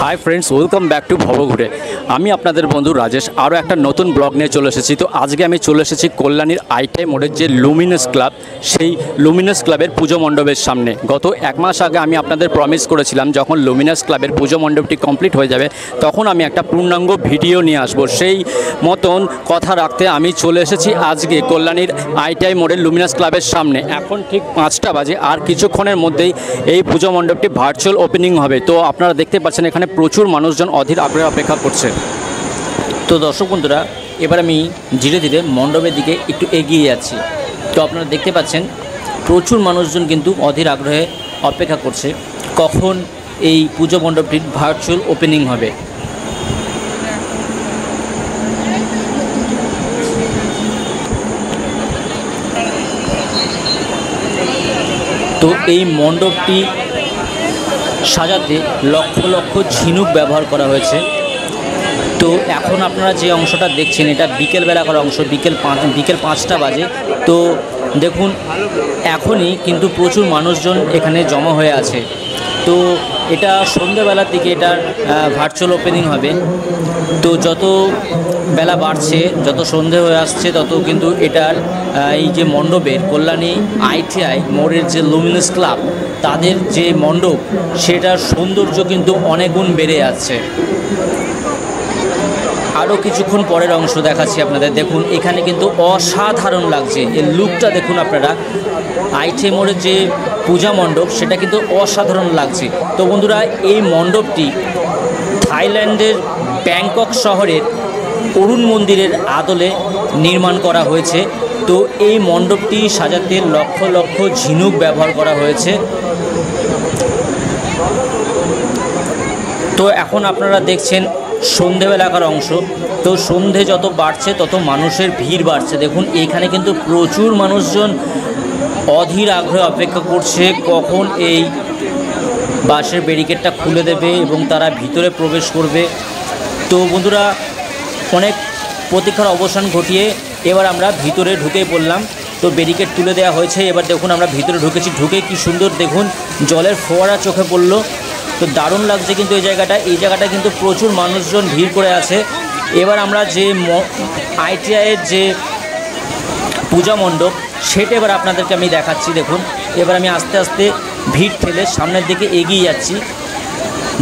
High friends welcome back to Bhabaghure আমি আপনাদের বন্ধু রাজেশ আরও একটা নতুন ব্লগ নিয়ে চলে এসেছি। তো আজকে আমি চলে এসেছি কল্যাণীর আইটিআই মোড়ের যে লুমিনাস ক্লাব, সেই লুমিনাস ক্লাবের পুজো মণ্ডপের সামনে। গত এক মাস আগে আমি আপনাদের প্রমিস করেছিলাম যখন লুমিনাস ক্লাবের পুজো মণ্ডপটি কমপ্লিট হয়ে যাবে তখন আমি একটা পূর্ণাঙ্গ ভিডিও নিয়ে আসব। সেই মতন কথা রাখতে আমি চলে এসেছি আজকে কল্যাণীর আইটিআই মোড়ের লুমিনাস ক্লাবের সামনে। এখন ঠিক 5টা বাজে, আর কিছুক্ষণের মধ্যেই এই পুজো মণ্ডপটি ভার্চুয়াল ওপেনিং হবে। তো আপনারা দেখতে পাচ্ছেন এখানে প্রচুর মানুষজন অধীর আগ্রহে অপেক্ষা করছে। তো দর্শক বন্ধুরা, এবার আমি ধীরে ধীরে মণ্ডপের দিকে একটু এগিয়ে যাচ্ছি। তো আপনারা দেখতে পাচ্ছেন প্রচুর মানুষজন কিন্তু অধীর আগ্রহে অপেক্ষা করছে কখন এই পুজো মণ্ডপটির ভার্চুয়াল ওপেনিং হবে। তো এই মণ্ডপটি সাজাতে লক্ষ লক্ষ ঝিনুক ব্যবহার করা হয়েছে। তো এখন আপনারা যে অংশটা দেখছেন এটা বিকেলবেলাকার অংশ, বিকেল 5টা বাজে। তো দেখুন এখনই কিন্তু প্রচুর মানুষজন এখানে জমা হয়ে আছে। তো এটা সন্ধ্যেবেলার দিকে এটার ভার্চুয়াল ওপেনিং হবে। তো যত বেলা বাড়ছে, যত সন্ধে হয়ে আসছে, তত কিন্তু এটার এই যে মণ্ডপের কল্যাণী আইটিআই মোড়ের যে লুমিনাস ক্লাব তাদের যে মণ্ডপ সেটার সৌন্দর্য কিন্তু অনেক গুণ বেড়ে যাচ্ছে। আরও কিছুক্ষণ পরের অংশ দেখাচ্ছি আপনাদের। দেখুন এখানে কিন্তু অসাধারণ লাগছে, এর লুকটা দেখুন আপনারা। আইটিআই মোড়ের যে পূজা মণ্ডপ সেটা কিন্তু অসাধারণ লাগছে। তো বন্ধুরা, এই মণ্ডপটি থাইল্যান্ডের ব্যাংকক শহরের অরুণ মন্দিরের আদলে নির্মাণ করা হয়েছে। তো এই মণ্ডপটি সাজাতে লক্ষ লক্ষ ঝিনুক ব্যবহার করা হয়েছে। তো এখন আপনারা দেখছেন সন্ধেবেলাকার অংশ। তো সন্ধে যত বাড়ছে তত মানুষের ভিড় বাড়ছে। দেখুন এইখানে কিন্তু প্রচুর মানুষজন অধীর আগ্রহে অপেক্ষা করছে কখন এই বাসের ব্যারিকেডটা খুলে দেবে এবং তারা ভিতরে প্রবেশ করবে। তো বন্ধুরা, অনেক প্রতীক্ষার অবসান ঘটিয়ে এবার আমরা ভিতরে ঢুকেই পড়লাম। তো ব্যারিকেড তুলে দেওয়া হয়েছে। এবার দেখুন আমরা ভিতরে ঢুকেছি। ঢুকে কি সুন্দর দেখুন জলের ফোয়ারা চোখে পড়লো। তো দারুণ লাগছে কিন্তু এই জায়গাটা কিন্তু প্রচুর মানুষজন ভিড় করে আছে। এবার আমরা যে আইটিআইয়ের যে পূজা মণ্ডপ সেটা এবার আপনাদেরকে আমি দেখাচ্ছি। দেখুন এবার আমি আস্তে আস্তে ভিড় ঠেলে সামনের দিকে এগিয়ে যাচ্ছি।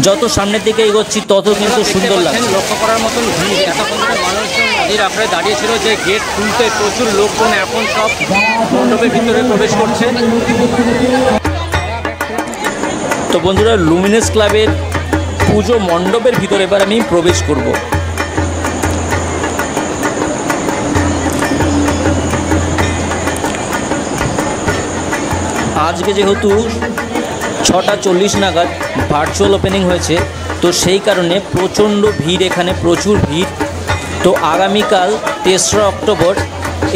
যত সামনের দিকে এগোচ্ছি তত কিন্তু সুন্দর লাগছে। লক্ষ্য করার মতন ভিড়, এতক্ষণ মানুষজন অধীর আগ্রহে দাঁড়িয়েছিল যে গেট খুলতে। প্রচুর লোকজন এখন সব মণ্ডপের ভিতরে প্রবেশ করছে। তো বন্ধুরা, লুমিনাস ক্লাবের পুজো মণ্ডপের ভিতরে এবার আমি প্রবেশ করব। আজকে যেহেতু 6:40 নাগাদ ভার্চুয়াল ওপেনিং হয়েছে, তো সেই কারণে প্রচণ্ড ভিড়, এখানে প্রচুর ভিড়। তো আগামীকাল 3রা অক্টোবর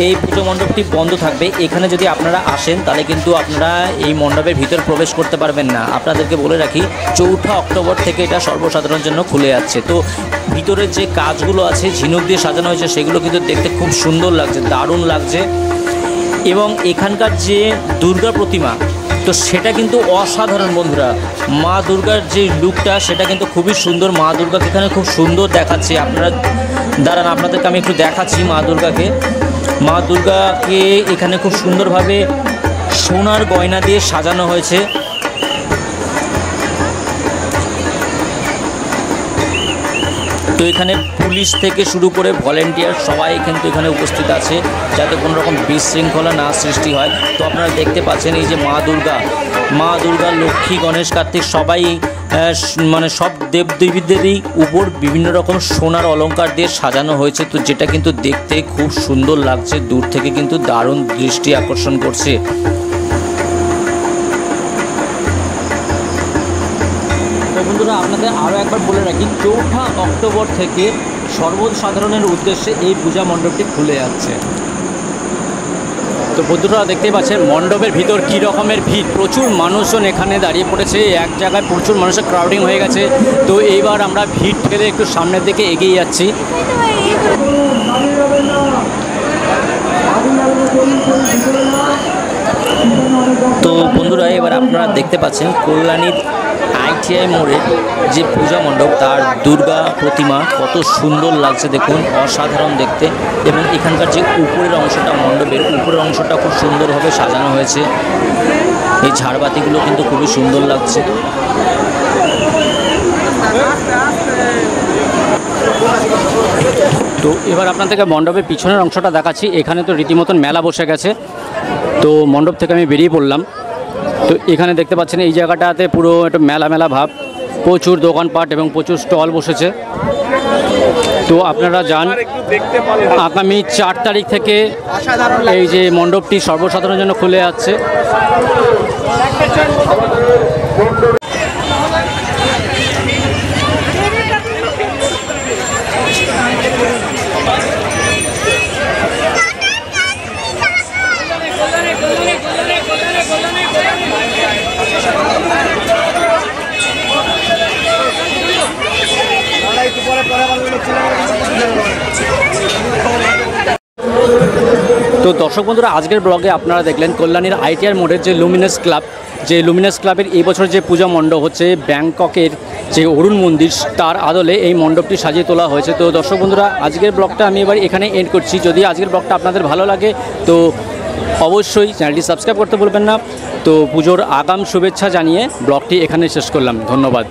এই পুজো মণ্ডপটি বন্ধ থাকবে। এখানে যদি আপনারা আসেন তাহলে কিন্তু আপনারা এই মণ্ডপের ভিতর প্রবেশ করতে পারবেন না। আপনাদেরকে বলে রাখি 4ঠা অক্টোবর থেকে এটা সর্বসাধারণের জন্য খুলে যাচ্ছে। তো ভিতরের যে কাজগুলো আছে ঝিনুক দিয়ে সাজানো হয়েছে সেগুলো কিন্তু দেখতে খুব সুন্দর লাগছে, দারুণ লাগছে। এবং এখানকার যে দুর্গা প্রতিমা, তো সেটা কিন্তু অসাধারণ বন্ধুরা। মা দুর্গার যে লুকটা সেটা কিন্তু খুবই সুন্দর। মা দুর্গাকে এখানে খুব সুন্দর দেখাচ্ছে। আপনারা দাঁড়ান, আপনাদেরকে আমি একটু দেখাচ্ছি মা দুর্গাকে এখানে খুব সুন্দরভাবে সোনার গয়না দিয়ে সাজানো হয়েছে। তো এখানে পুলিশ থেকে শুরু করে ভলেন্টিয়ার সবাই কিন্তু এখানে উপস্থিত আছে যাতে কোনো রকম বিশৃঙ্খলা না সৃষ্টি হয়। তো আপনারা দেখতে পাচ্ছেন এই যে মা দুর্গা, লক্ষ্মী, গণেশ, কার্তিক সবাই মানে সব দেবদেবীদেরই উপর বিভিন্ন রকম সোনার অলংকার দিয়ে সাজানো হয়েছে। তো যেটা কিন্তু দেখতে খুব সুন্দর লাগছে, দূর থেকে কিন্তু দারুণ দৃষ্টি আকর্ষণ করছে। বন্ধুরা, আপনাদের আরও একবার বলে রাখি 4ঠা অক্টোবর থেকে সর্বসাধারণের উদ্দেশ্যে এই পূজা মণ্ডপটি খুলে যাচ্ছে। তো বন্ধুরা দেখতেই পাচ্ছেন মণ্ডপের ভিতর কী রকমের ভিড়, প্রচুর মানুষজন এখানে দাঁড়িয়ে পড়েছে। এক জায়গায় প্রচুর মানুষের ক্রাউডিং হয়ে গেছে। তো এইবার আমরা ভিড় ঠেলে একটু সামনের দিকে এগিয়ে যাচ্ছি। তো বন্ধুরা, এবার আপনারা দেখতে পাচ্ছেন কল্যাণীর ITI মোড়ের যে পূজা মণ্ডপ তার দুর্গা প্রতিমা কত সুন্দর লাগছে দেখুন, অসাধারণ দেখতে। এবং এখানকার যে উপরের অংশটা, মণ্ডপের উপরের অংশটা খুব সুন্দরভাবে সাজানো হয়েছে। এই ঝাড়বাতিগুলো কিন্তু খুবই সুন্দর লাগছে। তো এবার আপনাদেরকে মণ্ডপের পিছনের অংশটা দেখাচ্ছি। এখানে তো রীতিমতন মেলা বসে গেছে। তো মণ্ডপ থেকে আমি বেরিয়ে পড়লাম। তো এখানে দেখতে পাচ্ছেন এই জায়গাটাতে পুরো একটা মেলা মেলা ভাব, প্রচুর দোকানপাট এবং প্রচুর স্টল বসেছে। তো আপনারা যান, আগামী 4 তারিখ থেকে এই যে মণ্ডপটি সর্বসাধারণের জন্য খুলে যাচ্ছে। তো দর্শক বন্ধুরা, আজকের ব্লগে আপনারা দেখলেন কল্যাণীর ITI মোড়ের যে লুমিনাস ক্লাব, যে লুমিনাস ক্লাবের এই বছর যে পূজা মণ্ডপ হচ্ছে ব্যাংককের যে অরুণ মন্দির, তার আদলে এই মণ্ডপটি সাজিয়ে তোলা হয়েছে। তো দর্শক বন্ধুরা, আজকের ব্লগটা আমি এবার এখানে এন্ড করছি। যদি আজকের ব্লগটা আপনাদের ভালো লাগে তো অবশ্যই চ্যানেলটি সাবস্ক্রাইব করতে ভুলবেন না। তো পুজোর আগাম শুভেচ্ছা জানিয়ে ব্লগটি এখানে শেষ করলাম। ধন্যবাদ।